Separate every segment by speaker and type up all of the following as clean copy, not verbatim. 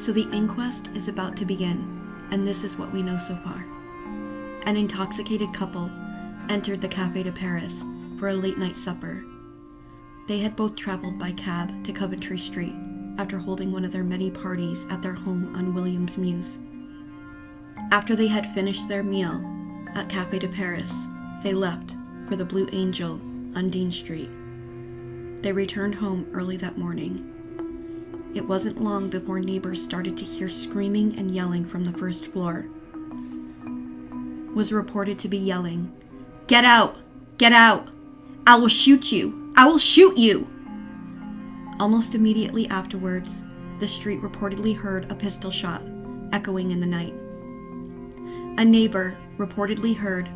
Speaker 1: So the inquest is about to begin, and this is what we know so far. An intoxicated couple entered the Café de Paris for a late-night supper. They had both traveled by cab to Coventry Street after holding one of their many parties at their home on Williams Mews. After they had finished their meal at Café de Paris, they left for the Blue Angel on Dean Street. They returned home early that morning. It wasn't long before neighbors started to hear screaming and yelling from the first floor. Was reported to be yelling, "Get out! Get out! I will shoot you! I will shoot you!" Almost immediately afterwards, the street reportedly heard a pistol shot echoing in the night. A neighbor reportedly heard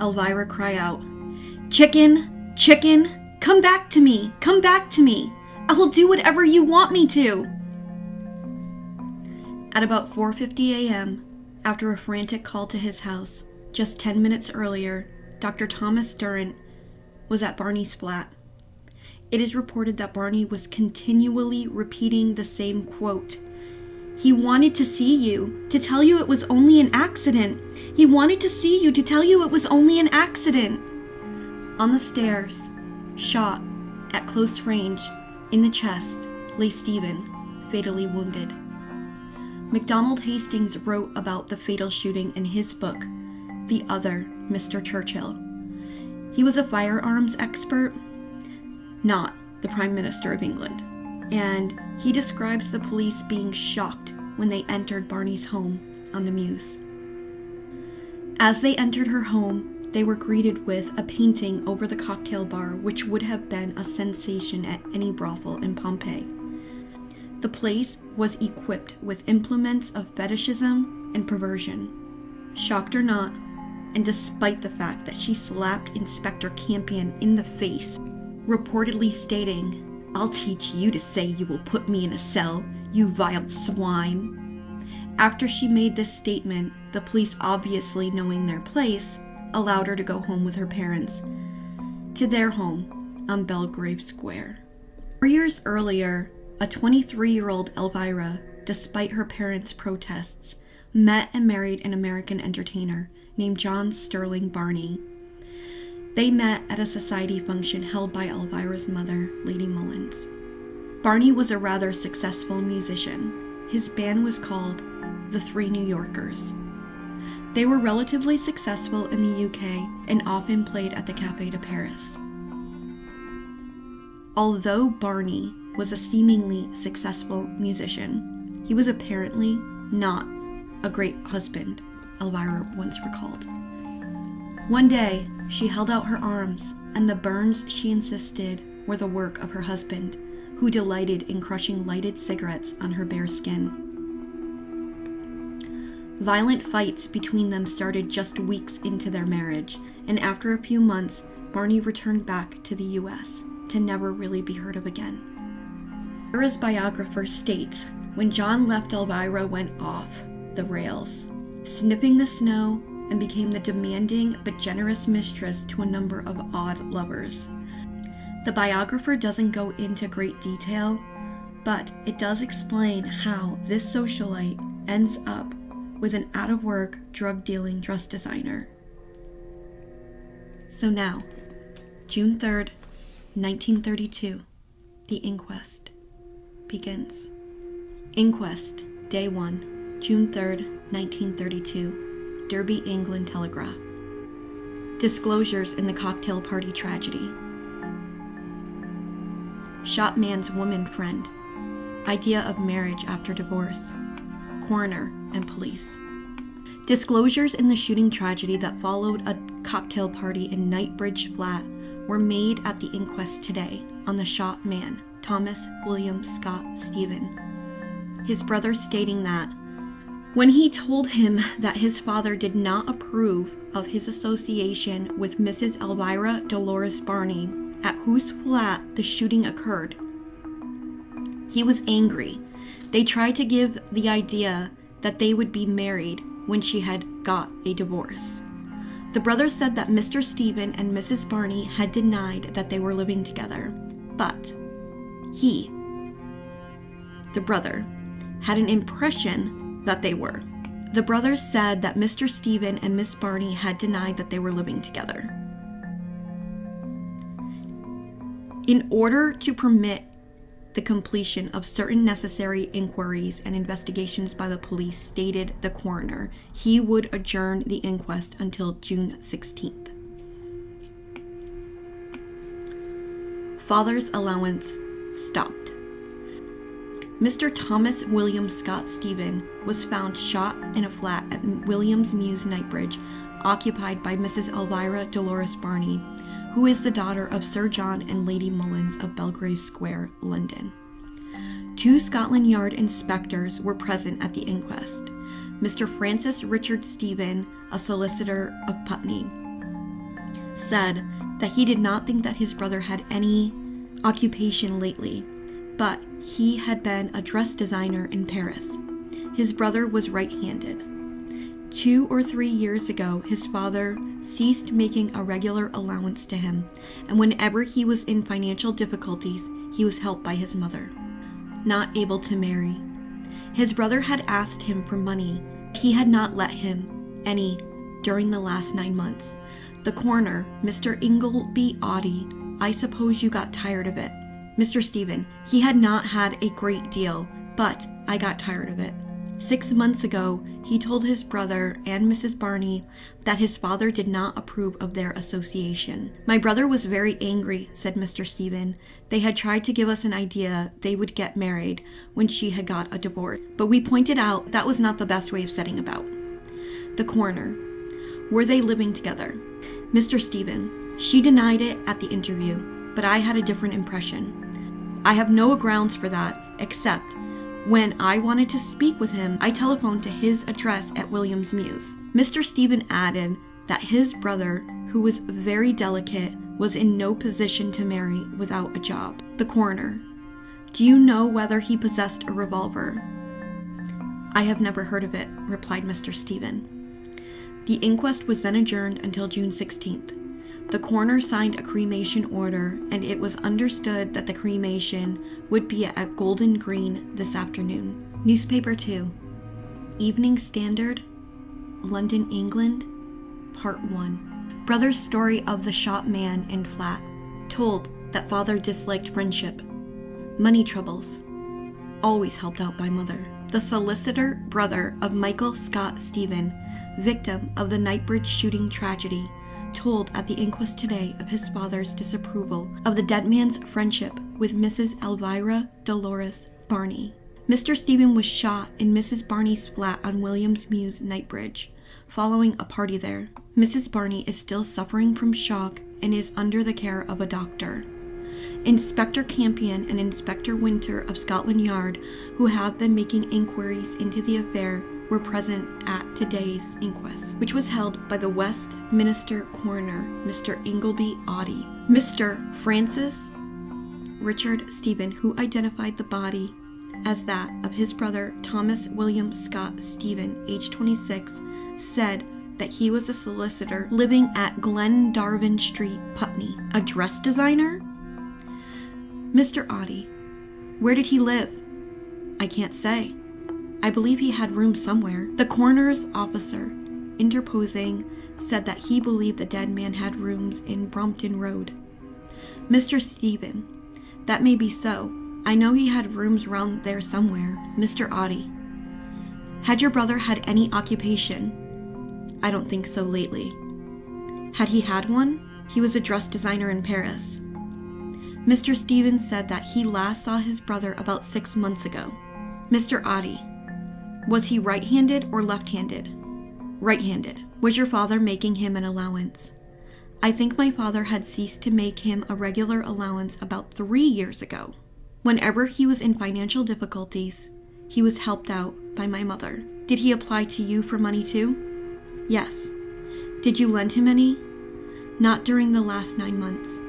Speaker 1: Elvira cry out, "Chicken! Chicken! Come back to me! Come back to me! I will do whatever you want me to!" At about 4:50 a.m., after a frantic call to his house, just 10 minutes earlier, Dr. Thomas Durrant was at Barney's flat. It is reported that Barney was continually repeating the same quote. "He wanted to see you, to tell you it was only an accident. He wanted to see you, to tell you it was only an accident." On the stairs, shot at close range in the chest, lay Stephen, fatally wounded. MacDonald Hastings wrote about the fatal shooting in his book, The Other Mr. Churchill. He was a firearms expert, not the Prime Minister of England, and he describes the police being shocked when they entered Barney's home on the Mews. As they entered her home, they were greeted with a painting over the cocktail bar, which would have been a sensation at any brothel in Pompeii. The place was equipped with implements of fetishism and perversion. Shocked or not, and despite the fact that she slapped Inspector Campion in the face, reportedly stating, "I'll teach you to say you will put me in a cell, you vile swine." After she made this statement, the police, obviously knowing their place, allowed her to go home with her parents, to their home on Belgrave Square. 4 years earlier, a 23-year-old Elvira, despite her parents' protests, met and married an American entertainer named John Sterling Barney. They met at a society function held by Elvira's mother, Lady Mullins. Barney was a rather successful musician. His band was called the Three New Yorkers. They were relatively successful in the UK and often played at the Café de Paris. Although Barney was a seemingly successful musician, he was apparently not a great husband, Elvira once recalled. One day, she held out her arms, and the burns, she insisted, were the work of her husband, who delighted in crushing lighted cigarettes on her bare skin. Violent fights between them started just weeks into their marriage, and after a few months, Barney returned back to the US to never really be heard of again. Elvira's biographer states, "When John left, Elvira went off the rails, sniffing the snow, and became the demanding but generous mistress to a number of odd lovers." The biographer doesn't go into great detail, but it does explain how this socialite ends up with an out-of-work, drug-dealing dress designer. So now, June 3rd, 1932, the inquest begins. Inquest, Day 1, June 3rd, 1932, Derby, England Telegraph. Disclosures in the cocktail party tragedy. Shot man's woman friend. Idea of marriage after divorce. Coroner and police. Disclosures in the shooting tragedy that followed a cocktail party in Knightsbridge Flat were made at the inquest today on the shot man, Thomas William Scott Stephen. His brother stating that when he told him that his father did not approve of his association with Mrs. Elvira Dolores Barney, at whose flat the shooting occurred, he was angry. They tried to give the idea that they would be married when she had got a divorce. The brother said that Mr. Stephen and Mrs. Barney had denied that they were living together, but he, the brother, had an impression that they were. The brothers said that Mr. Stephen and Miss Barney had denied that they were living together. In order to permit the completion of certain necessary inquiries and investigations by the police, stated the coroner, he would adjourn the inquest until June 16th. Father's allowance stopped. Mr. Thomas William Scott Stephen was found shot in a flat at Williams Mews, Knightbridge, occupied by Mrs. Elvira Dolores Barney, who is the daughter of Sir John and Lady Mullins of Belgrave Square, London. 2 Scotland Yard inspectors were present at the inquest. Mr. Francis Richard Stephen, a solicitor of Putney, said that he did not think that his brother had any occupation lately, but he had been a dress designer in Paris. His brother was right-handed. 2 or 3 years ago, his father ceased making a regular allowance to him, and whenever he was in financial difficulties, he was helped by his mother. Not able to marry. His brother had asked him for money. He had not let him any during the last 9 months. The coroner, Mr. Ingleby Audie, I suppose you got tired of it. Mr. Stephen, he had not had a great deal, but I got tired of it. 6 months ago, he told his brother and Mrs. Barney that his father did not approve of their association. My brother was very angry, said Mr. Stephen. They had tried to give us an idea they would get married when she had got a divorce, but we pointed out that was not the best way of setting about. The coroner, were they living together? Mr. Stephen, she denied it at the interview, but I had a different impression. I have no grounds for that, except when I wanted to speak with him, I telephoned to his address at Williams Mews. Mr. Stephen added that his brother, who was very delicate, was in no position to marry without a job. The coroner, do you know whether he possessed a revolver? I have never heard of it, replied Mr. Stephen. The inquest was then adjourned until June 16th. The coroner signed a cremation order, and it was understood that the cremation would be at Golden Green this afternoon. Newspaper 2, Evening Standard, London, England, Part 1. Brother's story of the shot man in flat. Told that father disliked friendship. Money troubles. Always helped out by mother. The solicitor brother of Michael Scott Stephen, victim of the Knightbridge shooting tragedy, told at the inquest today of his father's disapproval of the dead man's friendship with Mrs. Elvira Dolores Barney. Mr. Stephen was shot in Mrs. Barney's flat on Williams Mews, Knightbridge, following a party there. Mrs. Barney is still suffering from shock and is under the care of a doctor. Inspector Campion and Inspector Winter of Scotland Yard, who have been making inquiries into the affair, were present at today's inquest, which was held by the Westminster coroner, Mr. Ingleby Audie. Mr. Francis Richard Stephen, who identified the body as that of his brother Thomas William Scott Stephen, age 26, said that he was a solicitor living at Glendarvin Street, Putney. A dress designer? Mr. Audie, where did he live? I can't say. I believe he had rooms somewhere. The coroner's officer, interposing, said that he believed the dead man had rooms in Brompton Road. Mr. Stephen, that may be so. I know he had rooms round there somewhere. Mr. Audie, had your brother had any occupation? I don't think so lately. Had he had one? He was a dress designer in Paris. Mr. Stephen said that he last saw his brother about 6 months ago. Mr. Audie, was he right-handed or left-handed? Right-handed. Was your father making him an allowance? I think my father had ceased to make him a regular allowance about 3 years ago. Whenever he was in financial difficulties, he was helped out by my mother. Did he apply to you for money too? Yes. Did you lend him any? Not during the last 9 months.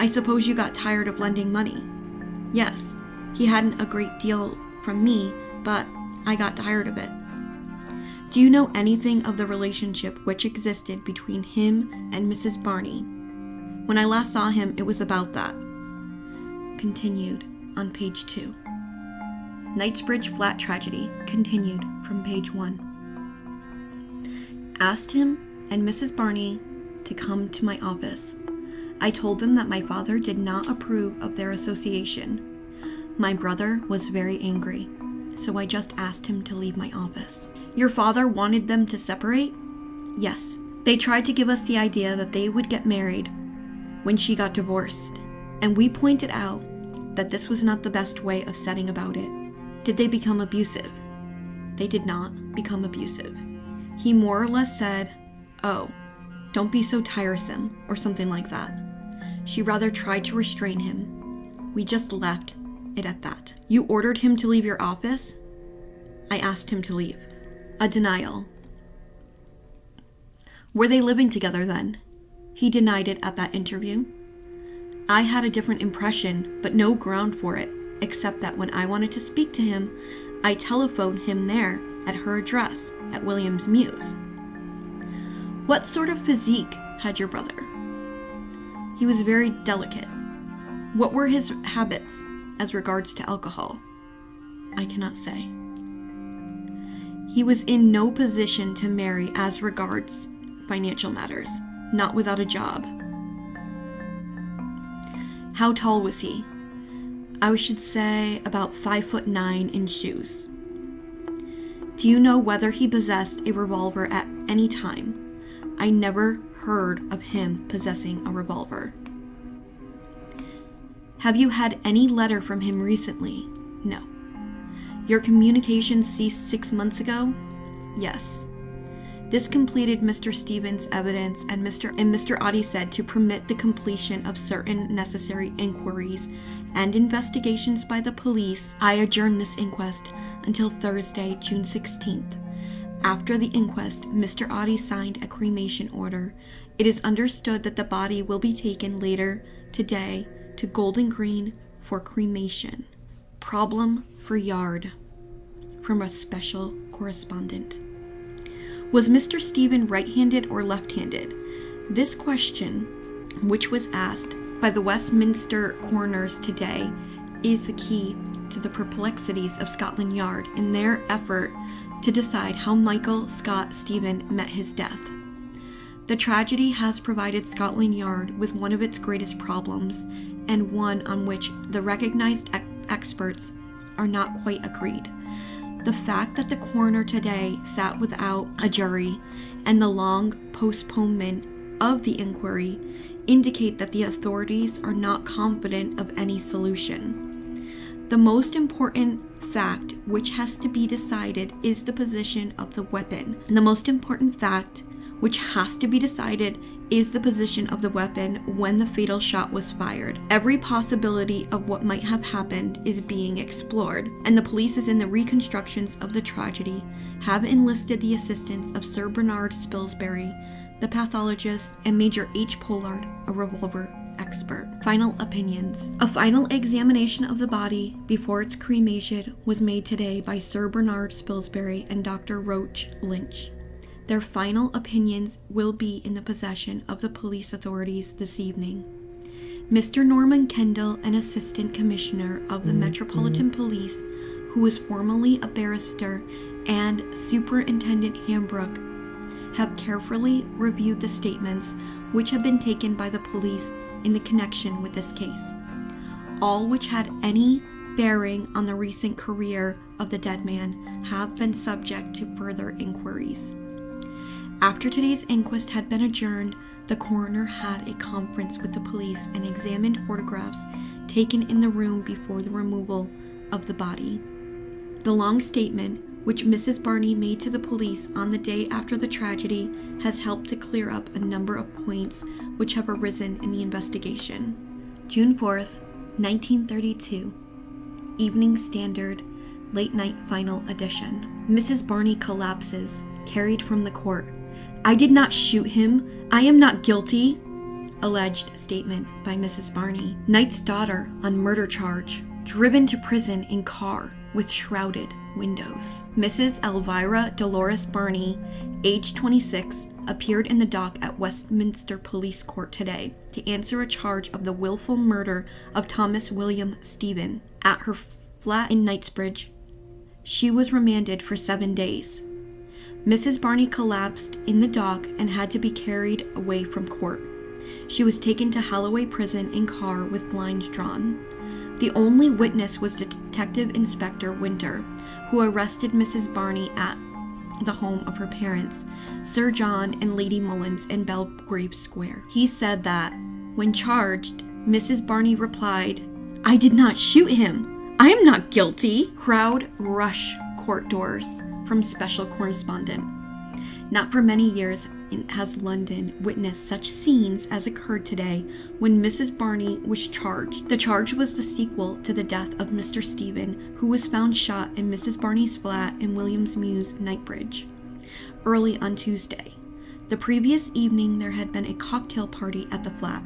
Speaker 1: I suppose you got tired of lending money. Yes, he hadn't a great deal from me, but I got tired of it. Do you know anything of the relationship which existed between him and Mrs. Barney? When I last saw him, it was about that. Continued on page 2. Knightsbridge Flat Tragedy, continued from page 1. Asked him and Mrs. Barney to come to my office. I told them that my father did not approve of their association. My brother was very angry, so I just asked him to leave my office. Your father wanted them to separate? Yes. They tried to give us the idea that they would get married when she got divorced, and we pointed out that this was not the best way of setting about it. Did they become abusive? They did not become abusive. He more or less said, "Oh, don't be so tiresome," or something like that. She rather tried to restrain him. We just left it at that. You ordered him to leave your office? I asked him to leave. A denial. Were they living together then? He denied it at that interview. I had a different impression, but no ground for it, except that when I wanted to speak to him, I telephoned him there at her address at Williams Mews. What sort of physique had your brother? He was very delicate. What were his habits as regards to alcohol? I cannot say. He was in no position to marry as regards financial matters, not without a job. How tall was he? I should say about 5'9" in shoes. Do you know whether he possessed a revolver at any time? I never heard of him possessing a revolver. Have you had any letter from him recently? No. Your communication ceased 6 months ago? Yes. This completed Mr. Stevens' evidence, and Mr. Oddie said to permit the completion of certain necessary inquiries and investigations by the police. I adjourned this inquest until Thursday, June 16th. After the inquest, Mr. Oddie signed a cremation order. It is understood that the body will be taken later today to Golden Green for cremation. Problem for Yard. From a special correspondent. Was Mr. Stephen right-handed or left-handed? This question, which was asked by the Westminster coroners today, is the key to the perplexities of Scotland Yard in their effort to decide how Michael Scott Stephen met his death. The tragedy has provided Scotland Yard with one of its greatest problems, and one on which the recognized experts are not quite agreed. The fact that the coroner today sat without a jury and the long postponement of the inquiry indicate that the authorities are not confident of any solution. The most important fact which has to be decided is the position of the weapon. The most important fact which has to be decided is the position of the weapon when the fatal shot was fired. Every possibility of what might have happened is being explored, and the police in the reconstructions of the tragedy have enlisted the assistance of Sir Bernard Spilsbury, the pathologist, and Major H. Pollard, a revolver expert. Final opinions. A final examination of the body before its cremation was made today by Sir Bernard Spilsbury and Dr. Roach Lynch. Their final opinions will be in the possession of the police authorities this evening. Mr. Norman Kendall, an assistant commissioner of the Metropolitan Police, who was formerly a barrister, and Superintendent Hambrook, have carefully reviewed the statements which have been taken by the police in the connection with this case, all which had any bearing on the recent career of the dead man have been subject to further inquiries. After today's inquest had been adjourned, the coroner had a conference with the police and examined photographs taken in the room before the removal of the body. The long statement which Mrs. Barney made to the police on the day after the tragedy has helped to clear up a number of points which have arisen in the investigation. June 4th, 1932. Evening Standard, Late Night Final Edition. Mrs. Barney collapses, carried from the court. I did not shoot him. I am not guilty. Alleged statement by Mrs. Barney. Knight's daughter on murder charge. Driven to prison in car with shrouded windows. Mrs. Elvira Dolores Barney, age 26, appeared in the dock at Westminster Police Court today to answer a charge of the willful murder of Thomas William Stephen at her flat in Knightsbridge She was remanded for 7 days. Mrs. Barney collapsed in the dock and had to be carried away from court. She was taken to Halloway prison in car with blinds drawn. The only witness was Detective Inspector Winter, who arrested Mrs. Barney at the home of her parents, Sir John and Lady Mullins in Belgrave Square. He said that, when charged, Mrs. Barney replied, "I did not shoot him. I am not guilty." Crowd rush court doors from special correspondent. Not for many years has London witnessed such scenes as occurred today when Mrs. Barney was charged. The charge was the sequel to the death of Mr. Stephen, who was found shot in Mrs. Barney's flat in Williams Mews, Knightsbridge, early on Tuesday. The previous evening there had been a cocktail party at the flat.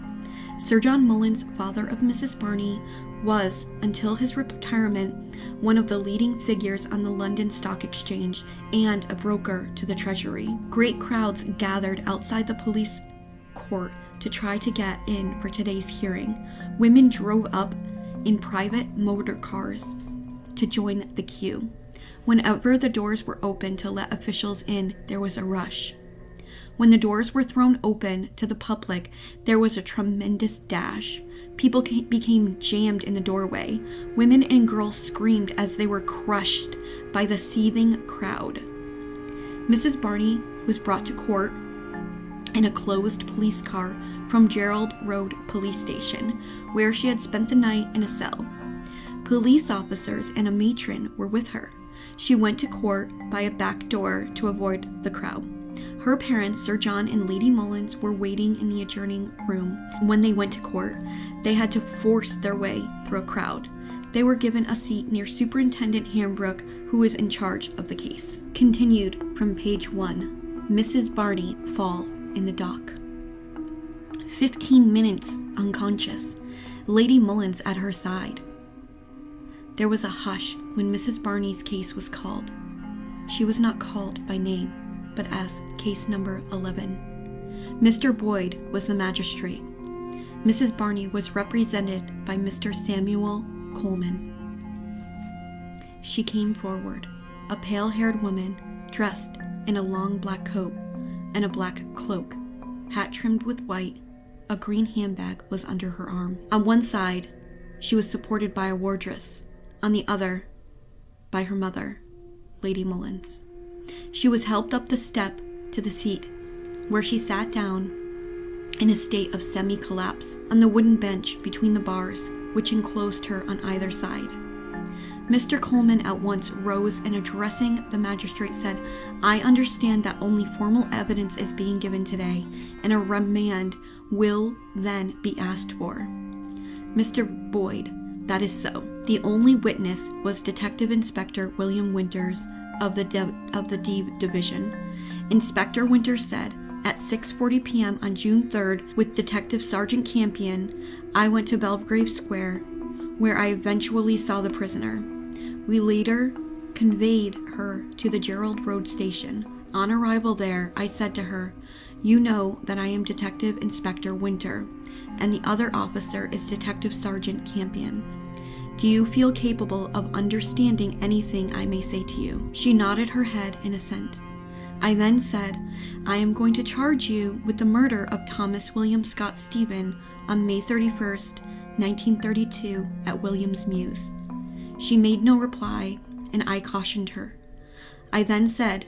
Speaker 1: Sir John Mullins, father of Mrs. Barney, was, until his retirement, one of the leading figures on the London Stock Exchange and a broker to the Treasury. Great crowds gathered outside the police court to try to get in for today's hearing. Women drove up in private motor cars to join the queue. Whenever the doors were opened to let officials in, there was a rush. When the doors were thrown open to the public, there was a tremendous dash. People became jammed in the doorway. Women and girls screamed as they were crushed by the seething crowd. Mrs. Barney was brought to court in a closed police car from Gerald Road Police Station, where she had spent the night in a cell. Police officers and a matron were with her. She went to court by a back door to avoid the crowd. Her parents, Sir John and Lady Mullins, were waiting in the adjourning room. When they went to court, they had to force their way through a crowd. They were given a seat near Superintendent Hambrook, who was in charge of the case. Continued from page 1. Mrs. Barney fall in the dock. 15 minutes unconscious. Lady Mullins at her side. There was a hush when Mrs. Barney's case was called. She was not called by name, but as case number 11. Mr. Boyd was the magistrate. Mrs. Barney was represented by Mr. Samuel Coleman. She came forward, a pale-haired woman dressed in a long black coat and a black cloak, hat trimmed with white. A green handbag was under her arm. On one side, she was supported by a wardress, on the other, by her mother, Lady Mullins. She was helped up the step to the seat, where she sat down in a state of semi-collapse on the wooden bench between the bars, which enclosed her on either side. Mr. Coleman at once rose and, addressing the magistrate, said, "I understand that only formal evidence is being given today, and a remand will then be asked for." Mr. Boyd, that is so. The only witness was Detective Inspector William Winters of the D Division. Inspector Winters said, "At 6:40 p.m. on June 3rd, with Detective Sergeant Campion, I went to Belgrave Square, where I eventually saw the prisoner. We later conveyed her to the Gerald Road station. On arrival there, I said to her, 'You know that I am Detective Inspector Winter, and the other officer is Detective Sergeant Campion. Do you feel capable of understanding anything I may say to you?' She nodded her head in assent. I then said, 'I am going to charge you with the murder of Thomas William Scott Stephen on May 31st, 1932 at Williams Mews.' She made no reply, and I cautioned her. I then said,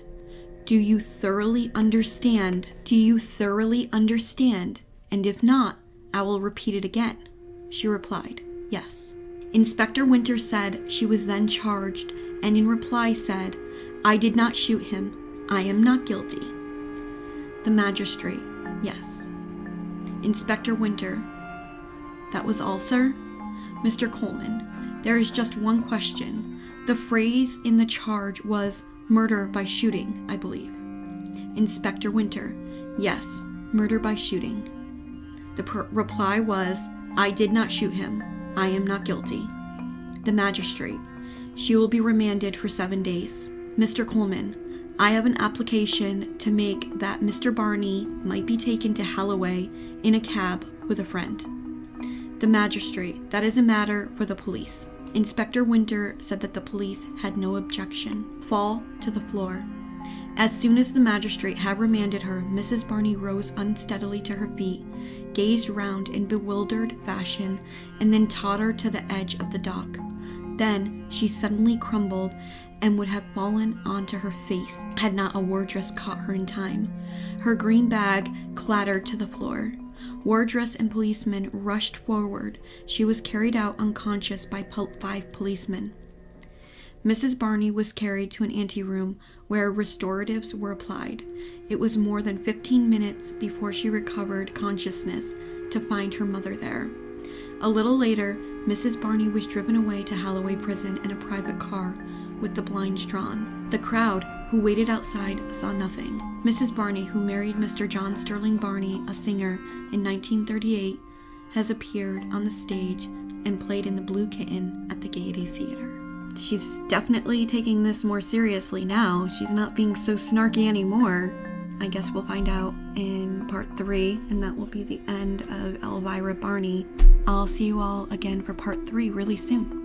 Speaker 1: 'Do you thoroughly understand? Do you thoroughly understand? And if not, I will repeat it again.' She replied, 'Yes.' Inspector Winter said she was then charged, and in reply said, 'I did not shoot him. I am not guilty.' The magistrate, 'Yes.' Inspector Winter, 'That was all, sir?' Mr. Coleman, 'There is just one question. The phrase in the charge was murder by shooting, I believe.' Inspector Winter, 'Yes, murder by shooting.' The reply was, 'I did not shoot him. I am not guilty.' The magistrate, 'She will be remanded for 7 days.' Mr. Coleman, 'I have an application to make that Mr. Barney might be taken to Halloway in a cab with a friend.' The magistrate, 'That is a matter for the police.' Inspector Winter said that the police had no objection. Fall to the floor. As soon as the magistrate had remanded her, Mrs. Barney rose unsteadily to her feet, gazed round in bewildered fashion, and then tottered to the edge of the dock. Then she suddenly crumbled and would have fallen onto her face had not a wardress caught her in time. Her green bag clattered to the floor. Wardress and policemen rushed forward. She was carried out unconscious by 5 policemen. Mrs. Barney was carried to an anteroom where restoratives were applied. It was more than 15 minutes before she recovered consciousness to find her mother there. A little later, Mrs. Barney was driven away to Halloway prison in a private car with the blinds drawn. The crowd who waited outside saw nothing. Mrs. Barney, who married Mr. John Sterling Barney, a singer, in 1938, has appeared on the stage and played in The Blue Kitten at the Gaiety Theater. She's definitely taking this more seriously now. She's not being so snarky anymore. I guess we'll find out in part 3, and that will be the end of Elvira Barney. I'll see you all again for part 3 really soon.